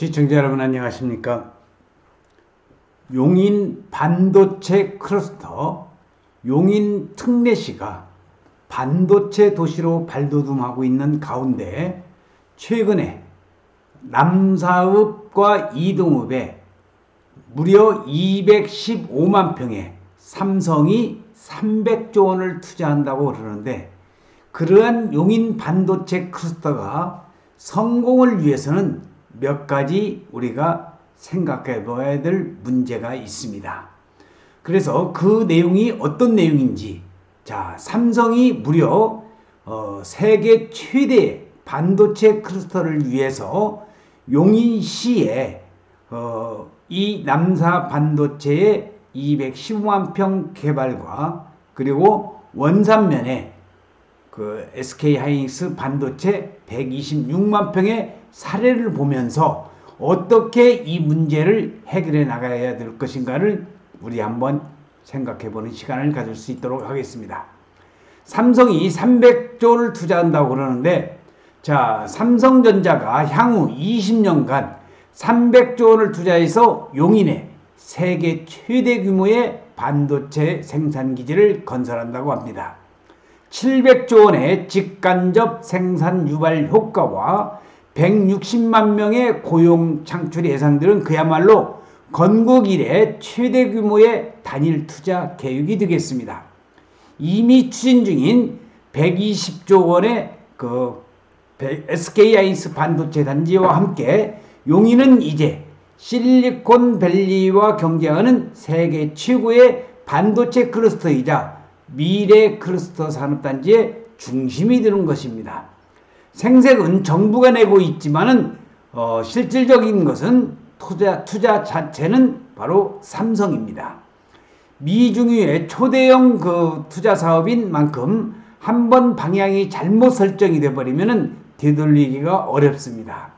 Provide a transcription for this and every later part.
시청자 여러분 안녕하십니까? 용인 반도체 클러스터 용인 특례시가 반도체 도시로 발돋움하고 있는 가운데 최근에 남사읍과 이동읍에 무려 215만 평에 삼성이 300조 원을 투자한다고 그러는데, 그러한 용인 반도체 클러스터가 성공을 위해서는 몇 가지 우리가 생각해 봐야 될 문제가 있습니다. 그래서 그 내용이 어떤 내용인지, 삼성이 무려 세계 최대의 반도체 클러스터를 위해서 용인시에 이 남사 반도체의 215만 평 개발과 그리고 원산면에 그 SK 하이닉스 반도체 126만 평의 사례를 보면서 어떻게 이 문제를 해결해 나가야 될 것인가를 우리 한번 생각해 보는 시간을 가질 수 있도록 하겠습니다. 삼성이 300조를 투자한다고 그러는데, 삼성전자가 향후 20년간 300조 원을 투자해서 용인에 세계 최대 규모의 반도체 생산기지를 건설한다고 합니다. 700조 원의 직간접 생산 유발 효과와 160만 명의 고용 창출이 예상되는 그야말로 건국 이래 최대 규모의 단일 투자 계획이 되겠습니다. 이미 추진 중인 120조 원의 SK 하이닉스 반도체 단지와 함께 용인은 이제 실리콘밸리와 경쟁하는 세계 최고의 반도체 클러스터이자 미래 클러스터 산업단지의 중심이 되는 것입니다. 생색은 정부가 내고 있지만은 실질적인 것은 투자 자체는 바로 삼성입니다. 미중유의 초대형 투자 사업인 만큼 한번 방향이 잘못 설정이 되어버리면 되돌리기가 어렵습니다.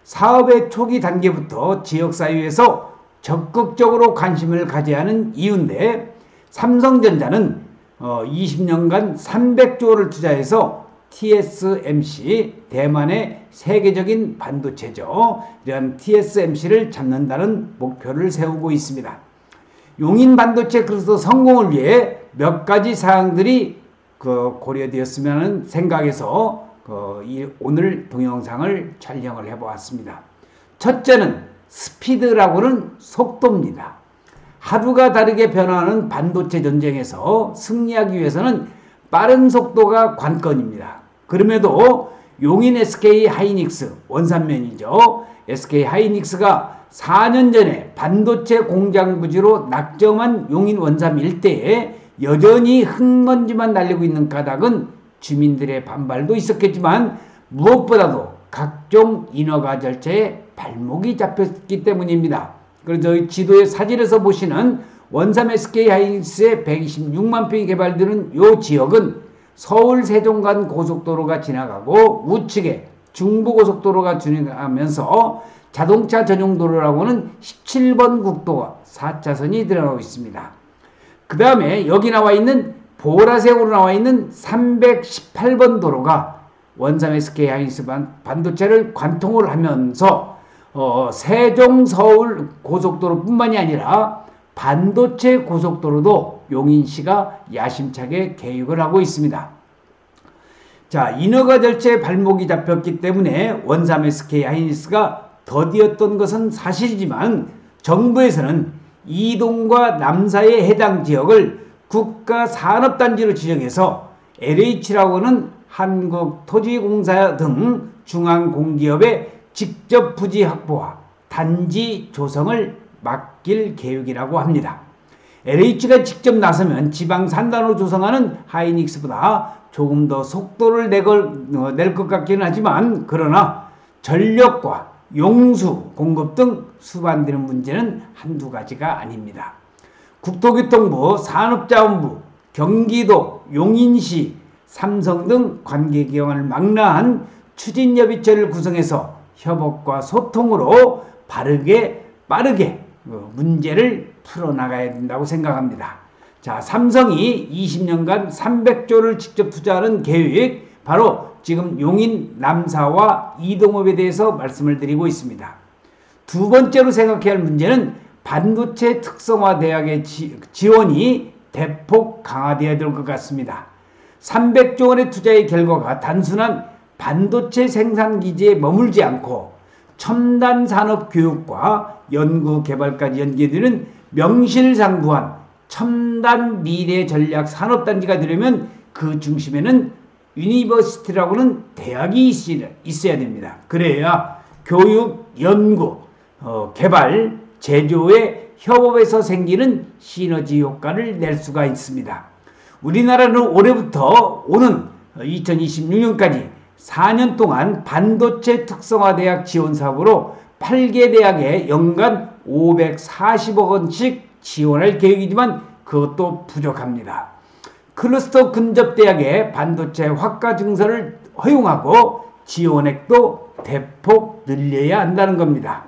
사업의 초기 단계부터 지역사회에서 적극적으로 관심을 가져야 하는 이유인데, 삼성전자는 20년간 300조를 투자해서 TSMC, 대만의 세계적인 반도체죠. 이런 TSMC를 잡는다는 목표를 세우고 있습니다. 용인 반도체 클러스터 성공을 위해 몇 가지 사항들이 고려되었으면 하는 생각에서 오늘 동영상을 촬영을 해보았습니다. 첫째는 스피드라고는 속도입니다. 하루가 다르게 변화하는 반도체 전쟁에서 승리하기 위해서는 빠른 속도가 관건입니다. 그럼에도 용인 SK 하이닉스 원산면이죠. SK 하이닉스가 4년 전에 반도체 공장 부지로 낙점한 용인 원산 일대에 여전히 흙먼지만 날리고 있는 까닭은 주민들의 반발도 있었겠지만 무엇보다도 각종 인허가 절차에 발목이 잡혔기 때문입니다. 그래서 저희 지도의 사진에서 보시는 원삼 SK 하이닉스의 126만 평이 개발되는 이 지역은 서울 세종 간 고속도로가 지나가고 우측에 중부고속도로가 지나가면서 자동차 전용도로라고는 17번 국도가 4차선이 들어가고 있습니다. 그 다음에 여기 나와 있는 보라색으로 나와 있는 318번 도로가 원삼 SK 하이닉스 반도체를 관통을 하면서 세종 서울 고속도로 뿐만이 아니라 반도체 고속도로도 용인시가 야심차게 계획을 하고 있습니다. 인허가 절차에 발목이 잡혔기 때문에 원삼 SK 하이닉스가 더디었던 것은 사실이지만 정부에서는 이동과 남사의 해당 지역을 국가산업단지로 지정해서 LH라고 하는 한국토지공사 등 중앙공기업의 직접 부지 확보와 단지 조성을 맡길 계획이라고 합니다. LH가 직접 나서면 지방 산단으로 조성하는 하이닉스보다 조금 더 속도를 낼 것 같기는 하지만, 그러나 전력과 용수 공급 등 수반되는 문제는 한두 가지가 아닙니다. 국토교통부, 산업자원부, 경기도, 용인시, 삼성 등 관계기관을 망라한 추진협의체를 구성해서 협업과 소통으로 빠르게 문제를 풀어나가야 된다고 생각합니다. 삼성이 20년간 300조를 직접 투자하는 계획, 바로 지금 용인 남사와 이동업에 대해서 말씀을 드리고 있습니다. 두 번째로 생각해야 할 문제는 반도체 특성화 대학의 지원이 대폭 강화되어야 될 것 같습니다. 300조 원의 투자의 결과가 단순한 반도체 생산 기지에 머물지 않고 첨단 산업 교육과 연구 개발까지 연계되는 명실상부한 첨단 미래 전략 산업단지가 되려면 그 중심에는 유니버시티라고는 대학이 있어야 됩니다. 그래야 교육, 연구, 개발, 제조의 협업에서 생기는 시너지 효과를 낼 수가 있습니다. 우리나라는 올해부터 오는 2026년까지 4년 동안 반도체 특성화 대학 지원 사업으로 8개 대학에 연간 540억 원씩 지원할 계획이지만 그것도 부족합니다. 클러스터 근접 대학의 반도체 학과 증서를 허용하고 지원액도 대폭 늘려야 한다는 겁니다.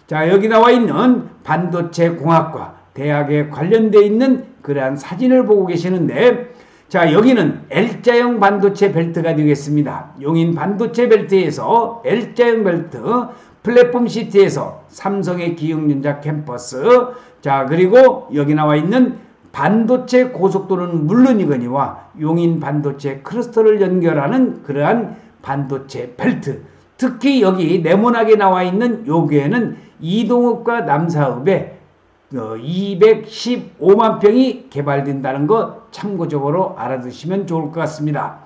자, 여기 나와 있는 반도체 공학과 대학에 관련되어 있는 그러한 사진을 보고 계시는데, 자, 여기는 L자형 반도체 벨트가 되겠습니다. 용인 반도체 벨트에서 L자형 벨트, 플랫폼 시티에서 삼성의 기흥윤자 캠퍼스, 자, 그리고 여기 나와 있는 반도체 고속도로는 물론이거니와 용인 반도체 클러스터를 연결하는 그러한 반도체 벨트, 특히 여기 네모나게 나와 있는 요기에는 이동읍과 남사읍에 215만 평이 개발된다는 것 참고적으로 알아두시면 좋을 것 같습니다.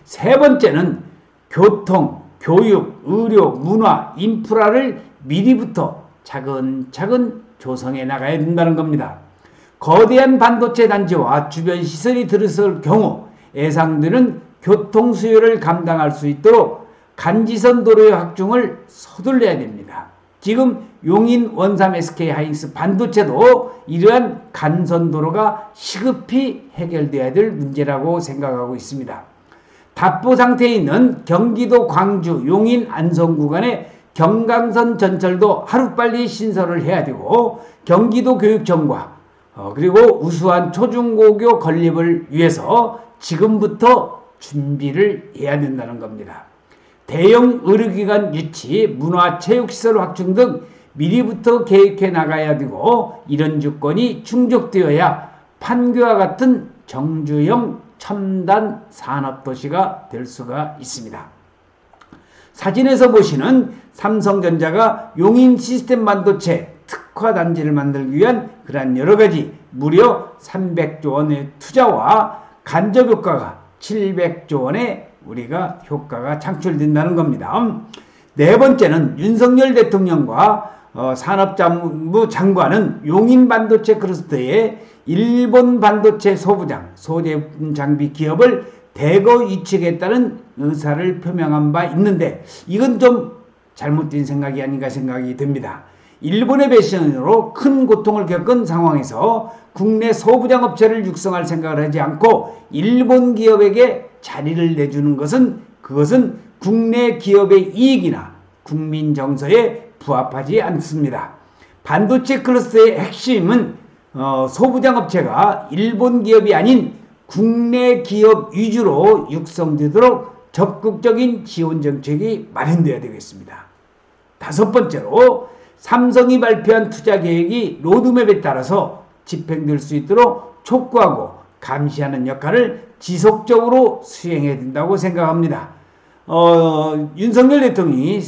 세 번째는 교통, 교육, 의료, 문화, 인프라를 미리부터 차근차근 조성해 나가야 된다는 겁니다. 거대한 반도체 단지와 주변 시설이 들어설 경우 예상되는 교통 수요를 감당할 수 있도록 간지선 도로의 확충을 서둘러야 됩니다. 지금 용인 원삼 SK 하이닉스 반도체도 이러한 간선도로가 시급히 해결돼야 될 문제라고 생각하고 있습니다. 답보 상태에 있는 경기도 광주 용인 안성 구간의 경강선 전철도 하루빨리 신설을 해야 되고, 경기도 교육청과 그리고 우수한 초중고교 건립을 위해서 지금부터 준비를 해야 된다는 겁니다. 대형 의료기관 유치, 문화체육시설 확충 등 미리부터 계획해 나가야 되고, 이런 조건이 충족되어야 판교와 같은 정주형 첨단 산업도시가 될 수가 있습니다. 사진에서 보시는 삼성전자가 용인 시스템 반도체 특화단지를 만들기 위한 그러한 여러가지 무려 300조 원의 투자와 간접효과가 700조 원의 우리가 효과가 창출된다는 겁니다. 네 번째는 윤석열 대통령과 산업자부 장관은 용인 반도체 클러스터에 일본 반도체 소부장, 소제품 장비 기업을 대거 유치하겠다는 의사를 표명한 바 있는데, 이건 좀 잘못된 생각이 아닌가 생각이 듭니다. 일본의 배신으로 큰 고통을 겪은 상황에서 국내 소부장 업체를 육성할 생각을 하지 않고 일본 기업에게 자리를 내주는 것은, 그것은 국내 기업의 이익이나 국민 정서에 부합하지 않습니다. 반도체 클러스터의 핵심은 소부장 업체가 일본 기업이 아닌 국내 기업 위주로 육성되도록 적극적인 지원 정책이 마련되어야 되겠습니다. 다섯 번째로 삼성이 발표한 투자 계획이 로드맵에 따라서 집행될 수 있도록 촉구하고 감시하는 역할을 지속적으로 수행해야 된다고 생각합니다. 윤석열 대통령이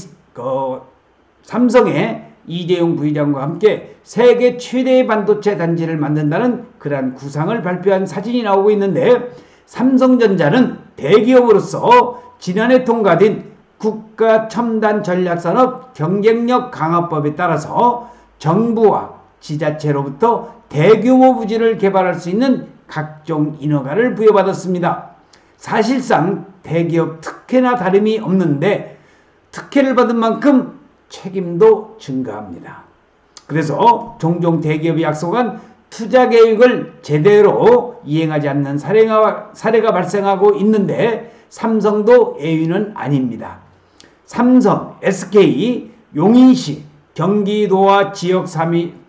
삼성의 이재용 부회장과 함께 세계 최대의 반도체 단지를 만든다는 그러한 구상을 발표한 사진이 나오고 있는데, 삼성전자는 대기업으로서 지난해 통과된 국가 첨단 전략산업 경쟁력 강화법에 따라서 정부와 지자체로부터 대규모 부지를 개발할 수 있는 각종 인허가를 부여받았습니다. 사실상 대기업 특혜나 다름이 없는데 특혜를 받은 만큼 책임도 증가합니다. 그래서 종종 대기업이 약속한 투자 계획을 제대로 이행하지 않는 사례가 발생하고 있는데, 삼성도 예외는 아닙니다. 삼성, SK, 용인시, 경기도와 지역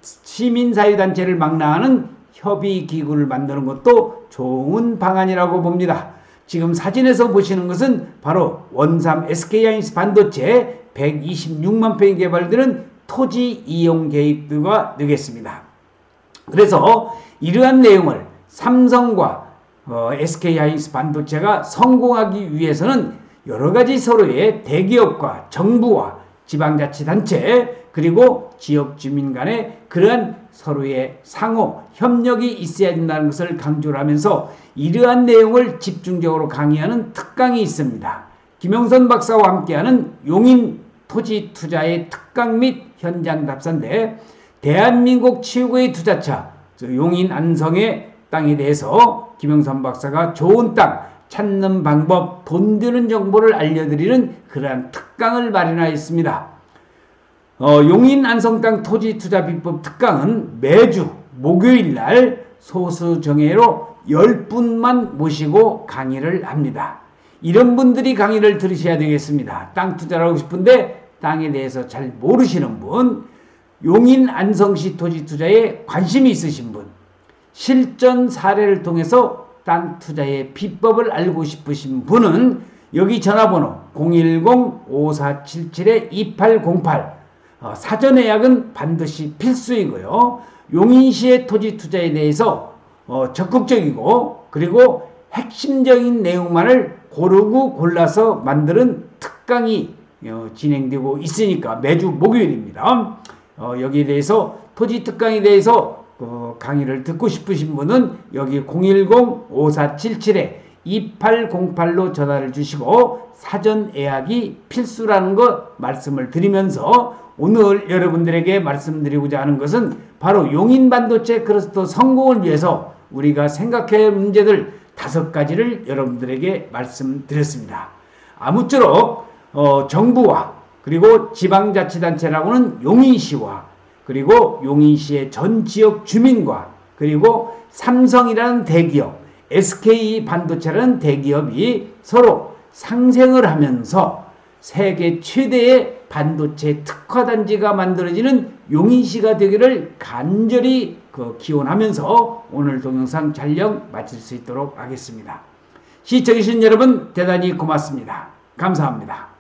시민사회단체를 망라하는 협의기구를 만드는 것도 좋은 방안이라고 봅니다. 지금 사진에서 보시는 것은 바로 원삼 SK 하이닉스 반도체 126만 평이 개발되는 토지 이용 계획들과 되겠습니다. 그래서 이러한 내용을 삼성과 SK하이닉스 반도체가 성공하기 위해서는 여러 가지 서로의 대기업과 정부와 지방자치단체 그리고 지역 주민 간의 그러한 서로의 상호 협력이 있어야 된다는 것을 강조를 하면서 이러한 내용을 집중적으로 강의하는 특강이 있습니다. 김영선 박사와 함께하는 용인 토지 투자의 특강 및 현장 답사인데 대한민국 최고의 투자처 용인 안성의 땅에 대해서 김영선 박사가 좋은 땅 찾는 방법, 돈 드는 정보를 알려드리는 그러한 특강을 마련하였습니다. 용인 안성 땅 토지 투자 비법 특강은 매주 목요일 날 소수 정예로 10분만 모시고 강의를 합니다. 이런 분들이 강의를 들으셔야 되겠습니다. 땅 투자를 하고 싶은데 땅에 대해서 잘 모르시는 분, 용인 안성시 토지 투자에 관심이 있으신 분, 실전 사례를 통해서 땅 투자의 비법을 알고 싶으신 분은 여기 전화번호 010-5477-2808 사전 예약은 반드시 필수이고요. 용인시의 토지 투자에 대해서 적극적이고 그리고 핵심적인 내용만을 고르고 골라서 만드는 특강이 진행되고 있으니까 매주 목요일입니다. 여기에 대해서 토지 특강에 대해서 강의를 듣고 싶으신 분은 여기 010-5477-2808로 전화를 주시고 사전 예약이 필수라는 것 말씀을 드리면서 오늘 여러분들에게 말씀드리고자 하는 것은 바로 용인 반도체 클러스터 성공을 위해서 우리가 생각해야 할 문제들 5가지를 여러분들에게 말씀드렸습니다. 아무쪼록 정부와 그리고 지방자치단체라고는 용인시와 그리고 용인시의 전 지역 주민과 그리고 삼성이라는 대기업, SK 반도체라는 대기업이 서로 상생을 하면서 세계 최대의 반도체 특화단지가 만들어지는 용인시가 되기를 간절히 기원하면서 오늘 동영상 촬영 마칠 수 있도록 하겠습니다. 시청해주신 여러분 대단히 고맙습니다. 감사합니다.